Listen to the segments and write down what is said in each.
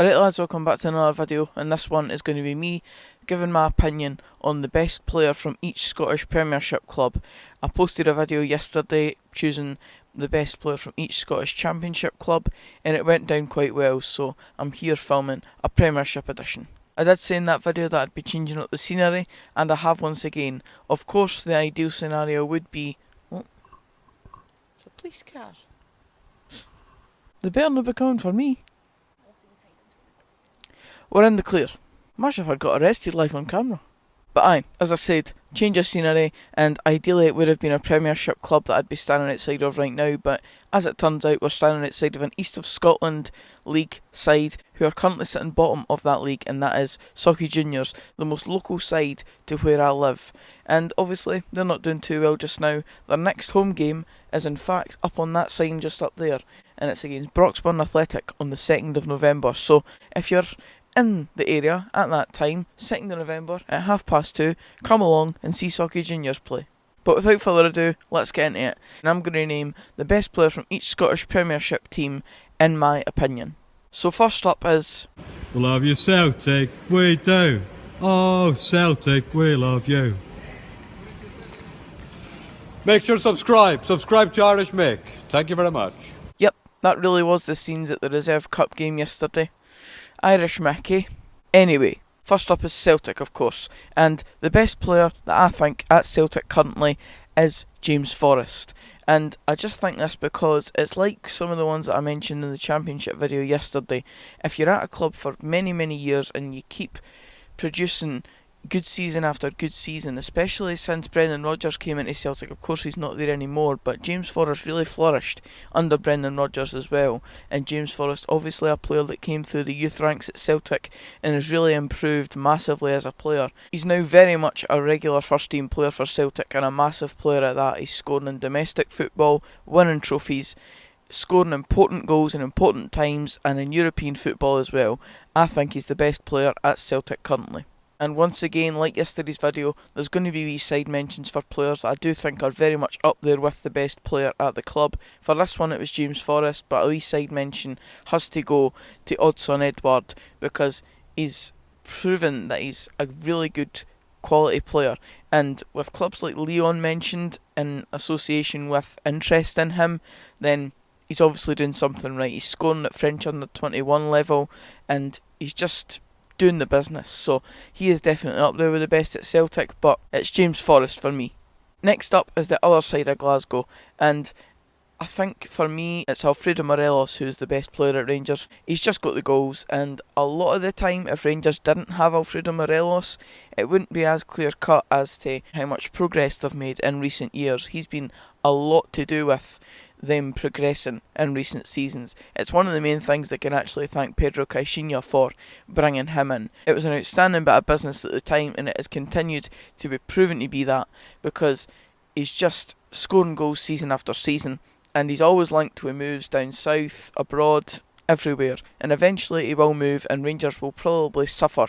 Alright lads, welcome back to another video, and this one is going to be me giving my opinion on the best player from each Scottish Premiership club. I posted a video yesterday choosing the best player from each Scottish Championship club, and it went down quite well, so I'm here filming a Premiership edition. I did say in that video that I'd be changing up the scenery, and I have once again. Of course, the ideal scenario would be... Oh, it's a police car. They better not be coming for me. We're in the clear. Imagine if I'd got arrested live on camera. But aye, as I said, change of scenery, and ideally it would have been a Premiership club that I'd be standing outside of right now, but as it turns out we're standing outside of an East of Scotland league side who are currently sitting bottom of that league, and that is Celtic Juniors, the most local side to where I live. And obviously they're not doing too well just now. Their next home game is in fact up on that sign just up there, and it's against Broxburn Athletic on the 2nd of November. So if you're in the area at that time, 2nd of November at 2:30, come along and see Celtic Juniors play. But without further ado, let's get into it. And I'm going to name the best player from each Scottish Premiership team in my opinion. So first up is... We love you Celtic, we do. Oh Celtic, we love you. Make sure to subscribe to Irish Mick. Thank you very much. Yep, that really was the scenes at the Reserve Cup game yesterday. Irish Mickey. Anyway, first up is Celtic, of course, and the best player that I think at Celtic currently is James Forrest. And I just think this because it's like some of the ones that I mentioned in the Championship video yesterday. If you're at a club for many, many years and you keep producing good season after good season, especially since Brendan Rodgers came into Celtic. Of course he's not there anymore, but James Forrest really flourished under Brendan Rodgers as well, and James Forrest obviously a player that came through the youth ranks at Celtic and has really improved massively as a player. He's now very much a regular first team player for Celtic, and a massive player at that. He's scoring in domestic football, winning trophies, scoring important goals in important times, and in European football as well. I think he's the best player at Celtic currently. And once again, like yesterday's video, there's going to be wee side mentions for players that I do think are very much up there with the best player at the club. For this one it was James Forrest, but a wee side mention has to go to Odsonne Edouard, because he's proven that he's a really good quality player. And with clubs like Lyon mentioned in association with interest in him, then he's obviously doing something right. He's scoring at French under 21 level, and he's just doing the business, so he is definitely up there with the best at Celtic, but it's James Forrest for me. Next up is the other side of Glasgow, and I think for me it's Alfredo Morelos who's the best player at Rangers. He's just got the goals, and a lot of the time if Rangers didn't have Alfredo Morelos, it wouldn't be as clear cut as to how much progress they've made in recent years. He's been a lot to do with them progressing in recent seasons. It's one of the main things they can actually thank Pedro Caixinha for bringing him in. It was an outstanding bit of business at the time, and it has continued to be proven to be that, because he's just scoring goals season after season, and he's always linked with moves down south, abroad, everywhere, and eventually he will move, and Rangers will probably suffer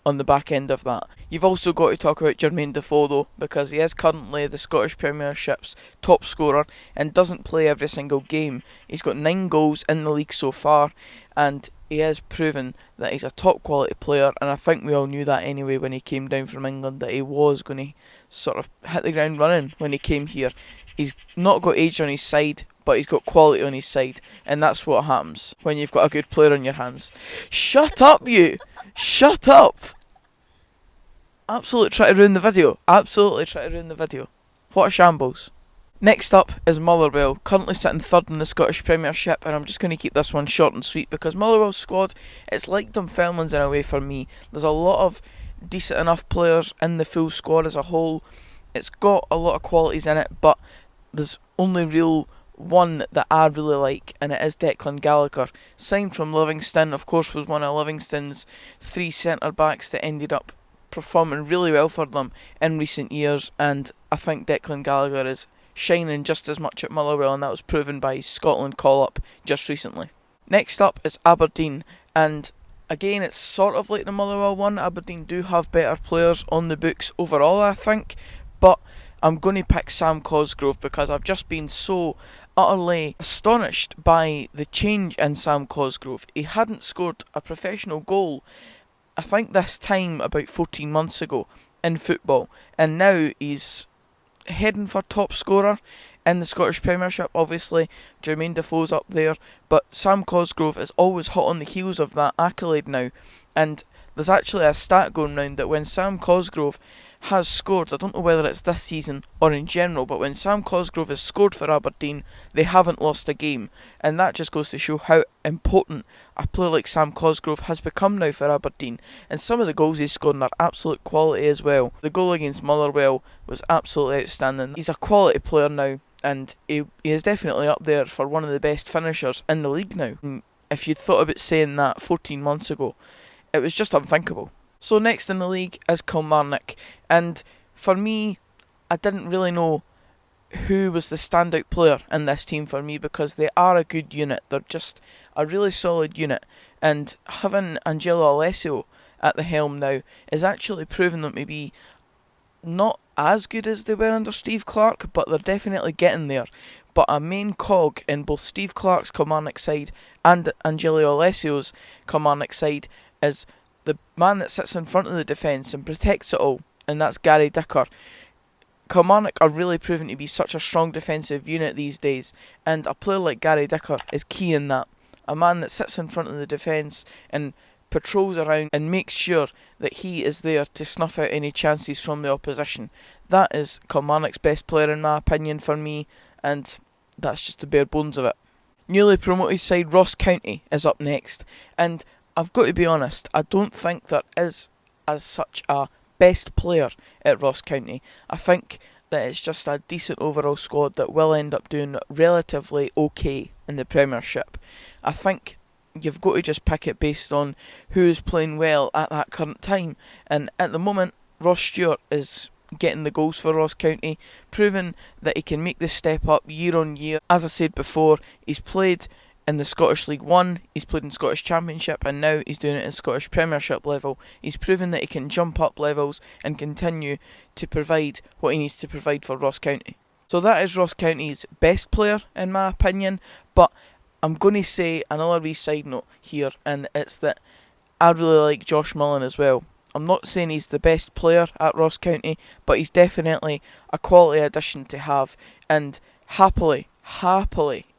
on the back end of that. You've also got to talk about Jermaine Defoe though, because he is currently the Scottish Premiership's top scorer and doesn't play every single game. He's got 9 goals in the league so far, and he has proven that he's a top quality player, and I think we all knew that anyway when he came down from England, that he was going to sort of hit the ground running when he came here. He's not got age on his side, but he's got quality on his side, and that's what happens when you've got a good player on your hands. Shut up, you! Shut up! Absolutely try to ruin the video. Absolutely try to ruin the video. What a shambles. Next up is Motherwell, currently sitting third in the Scottish Premiership, and I'm just going to keep this one short and sweet because Motherwell's squad, it's like Dunfermline's in a way for me. There's a lot of decent enough players in the full squad as a whole. It's got a lot of qualities in it, but there's only real one that I really like, and it is Declan Gallagher. Signed from Livingston, of course was one of Livingston's 3 centre backs that ended up performing really well for them in recent years, and I think Declan Gallagher is shining just as much at Motherwell, and that was proven by his Scotland call-up just recently. Next up is Aberdeen, and again it's sort of like the Motherwell one. Aberdeen do have better players on the books overall, I think, but I'm going to pick Sam Cosgrove because I've just been so utterly astonished by the change in Sam Cosgrove. He hadn't scored a professional goal, I think this time about 14 months ago in football, and now he's heading for top scorer in the Scottish Premiership. Obviously Jermaine Defoe's up there, but Sam Cosgrove is always hot on the heels of that accolade now, and there's actually a stat going round that when Sam Cosgrove has scored, I don't know whether it's this season or in general, but when Sam Cosgrove has scored for Aberdeen, they haven't lost a game, and that just goes to show how important a player like Sam Cosgrove has become now for Aberdeen. And some of the goals he's scored are absolute quality as well. The goal against Motherwell was absolutely outstanding. He's a quality player now, and he is definitely up there for one of the best finishers in the league now. And if you'd thought about saying that 14 months ago, it was just unthinkable. So next in the league is Kilmarnock, and for me, I didn't really know who was the standout player in this team for me, because they are a good unit. They're just a really solid unit, and having Angelo Alessio at the helm now is actually proving them to be not as good as they were under Steve Clarke, but they're definitely getting there. But a main cog in both Steve Clarke's Kilmarnock side and Angelo Alessio's Kilmarnock side is the man that sits in front of the defence and protects it all, and that's Gary Dicker. Kilmarnock are really proving to be such a strong defensive unit these days, and a player like Gary Dicker is key in that. A man that sits in front of the defence and patrols around and makes sure that he is there to snuff out any chances from the opposition. That is Kilmarnock's best player in my opinion for me, and that's just the bare bones of it. Newly promoted side Ross County is up next, and I've got to be honest, I don't think there is as such a best player at Ross County. I think that it's just a decent overall squad that will end up doing relatively okay in the Premiership. I think you've got to just pick it based on who is playing well at that current time, and at the moment Ross Stewart is getting the goals for Ross County, proving that he can make this step up year on year. As I said before, he's played in the Scottish League 1, he's played in Scottish Championship, and now he's doing it in Scottish Premiership level. He's proven that he can jump up levels and continue to provide what he needs to provide for Ross County. So that is Ross County's best player in my opinion, but I'm going to say another wee side note here, and it's that I really like Josh Mullen as well. I'm not saying he's the best player at Ross County, but he's definitely a quality addition to have, and happily,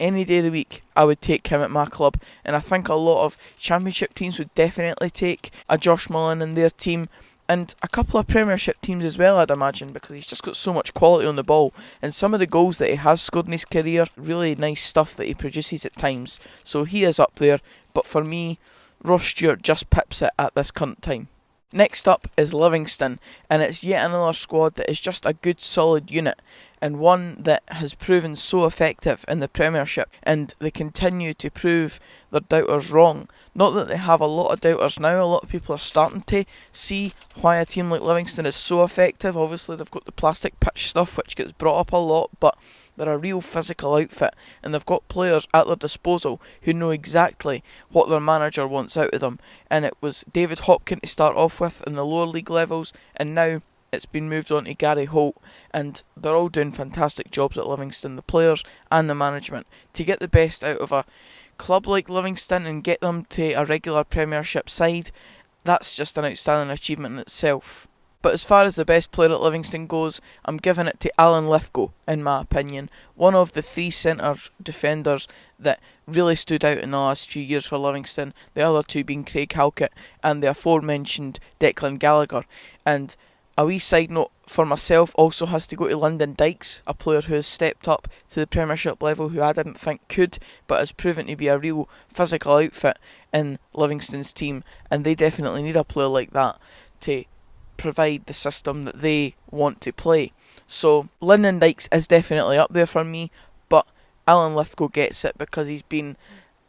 any day of the week, I would take him at my club, and I think a lot of Championship teams would definitely take a Josh Mullen in their team, and a couple of Premiership teams as well, I'd imagine, because he's just got so much quality on the ball, and some of the goals that he has scored in his career, really nice stuff that he produces at times, so he is up there, but for me, Ross Stewart just pips it at this current time. Next up is Livingston, and it's yet another squad that is just a good solid unit, and one that has proven so effective in the Premiership, and they continue to prove their doubters wrong. Not that they have a lot of doubters now, a lot of people are starting to see why a team like Livingston is so effective. Obviously they've got the plastic pitch stuff which gets brought up a lot, but they're a real physical outfit, and they've got players at their disposal who know exactly what their manager wants out of them. And it was David Hopkin to start off with in the lower league levels, and now it's been moved on to Gary Holt, and they're all doing fantastic jobs at Livingston, the players and the management, to get the best out of a club like Livingston and get them to a regular Premiership side. That's just an outstanding achievement in itself. But as far as the best player at Livingston goes, I'm giving it to Alan Lithgow, in my opinion. One of the three centre defenders that really stood out in the last few years for Livingston, the other two being Craig Halkett and the aforementioned Declan Gallagher. And a wee side note for myself also has to go to Lyndon Dykes, a player who has stepped up to the Premiership level, who I didn't think could, but has proven to be a real physical outfit in Livingston's team, and they definitely need a player like that to provide the system that they want to play. So Lyndon Dykes is definitely up there for me, but Alan Lithgow gets it because he's been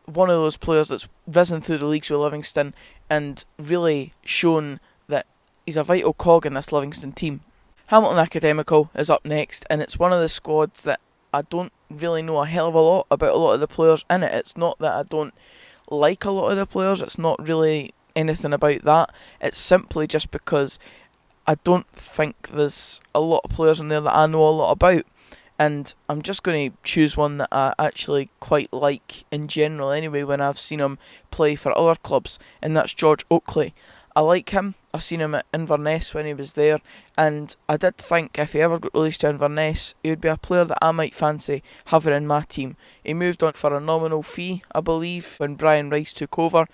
one of those players that's risen through the leagues with Livingston and really shown that he's a vital cog in this Livingston team. Hamilton Academical is up next, and it's one of the squads that I don't really know a hell of a lot about a lot of the players in it. It's not that I don't like a lot of the players, it's not really anything about that. It's simply just because I don't think there's a lot of players in there that I know a lot about. and I'm just going to choose one that I actually quite like in general anyway when I've seen him play for other clubs, and that's George Oakley. I like him. I've seen him at Inverness when he was there, and I did think if he ever got released to Inverness, he would be a player that I might fancy having in my team. He moved on for a nominal fee, I believe, when Brian Rice took over,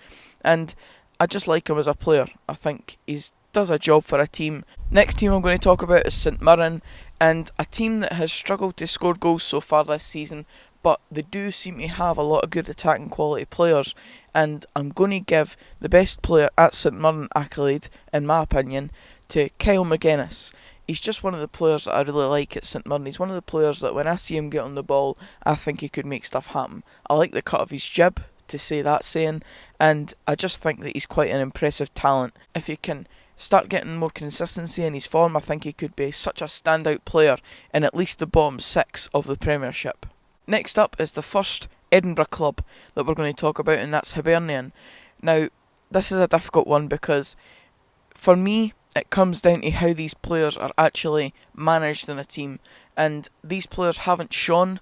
and I just like him as a player. I think he does a job for a team. Next team I'm going to talk about is St Mirren, and a team that has struggled to score goals so far this season, but they do seem to have a lot of good attacking quality players, and I'm going to give the best player at St Mirren accolade, in my opinion, to Kyle McGuinness. He's just one of the players that I really like at St Mirren. He's one of the players that when I see him get on the ball, I think he could make stuff happen. I like the cut of his jib, to say that saying, and I just think that he's quite an impressive talent. If he can start getting more consistency in his form, I think he could be such a standout player in at least the bottom 6 of the Premiership. Next up is the first Edinburgh club that we're going to talk about, and that's Hibernian. Now, this is a difficult one because for me, it comes down to how these players are actually managed in a team, and these players haven't shone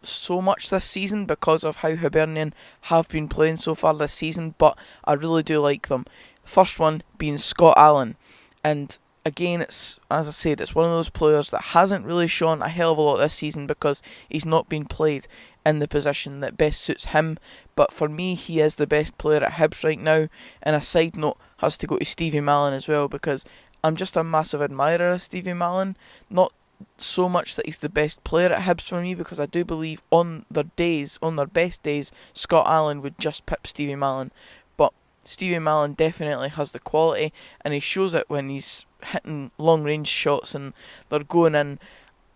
so much this season because of how Hibernian have been playing so far this season, but I really do like them. First one being Scott Allan, and again, it's, as I said, it's one of those players that hasn't really shown a hell of a lot this season because he's not been played in the position that best suits him, but for me he is the best player at Hibs right now, and a side note has to go to Stevie Mallan as well, because I'm just a massive admirer of Stevie Mallan. Not so much that he's the best player at Hibs for me, because I do believe on their best days, Scott Allan would just pip Stevie Mallan, but Stevie Mallan definitely has the quality, and he shows it when he's hitting long range shots and they're going in,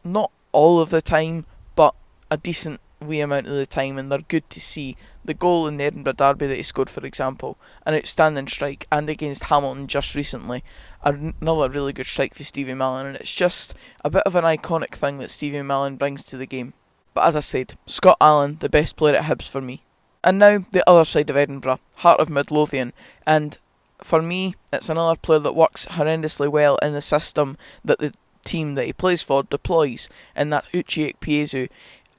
not all of the time, but a decent wee amount of the time, and they're good to see. The goal in the Edinburgh Derby that he scored, for example, an outstanding strike, and against Hamilton just recently, another really good strike for Stevie Mallan, and it's just a bit of an iconic thing that Stevie Mallan brings to the game. But as I said, Scott Allan, the best player at Hibs for me. And now, the other side of Edinburgh, heart of Midlothian, and for me, it's another player that works horrendously well in the system that the team that he plays for deploys, and that's Uche Ekpiezu.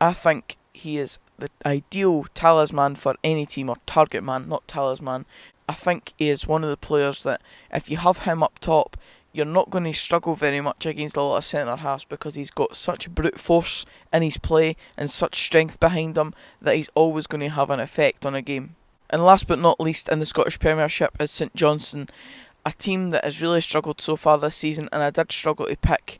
I think he is the ideal talisman for any team, or target man, not talisman. I think he is one of the players that, if you have him up top, you're not going to struggle very much against a lot of centre halves, because he's got such brute force in his play and such strength behind him that he's always going to have an effect on a game. And last but not least in the Scottish Premiership is St Johnstone, a team that has really struggled so far this season, and I did struggle to pick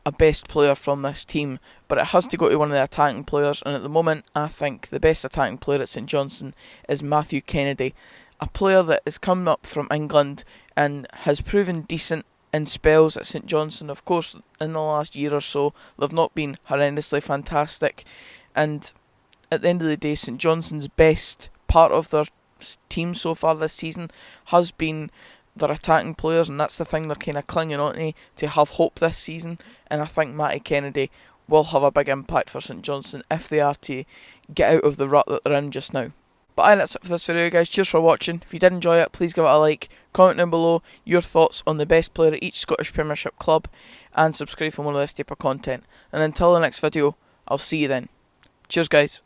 a best player from this team, but it has to go to one of the attacking players, and at the moment I think the best attacking player at St Johnstone is Matthew Kennedy, a player that has come up from England and has proven decent in spells at St Johnstone. Of course, in the last year or so they've not been horrendously fantastic, and at the end of the day, St Johnstone's best part of their team so far this season has been their attacking players, and that's the thing they're kind of clinging on to have hope this season, and I think Matty Kennedy will have a big impact for St Johnstone if they are to get out of the rut that they're in just now. But aye, that's it for this video, guys. Cheers for watching. If you did enjoy it, please give it a like, comment down below your thoughts on the best player at each Scottish Premiership club, and subscribe for more of this type of content. And until the next video, I'll see you then. Cheers, guys.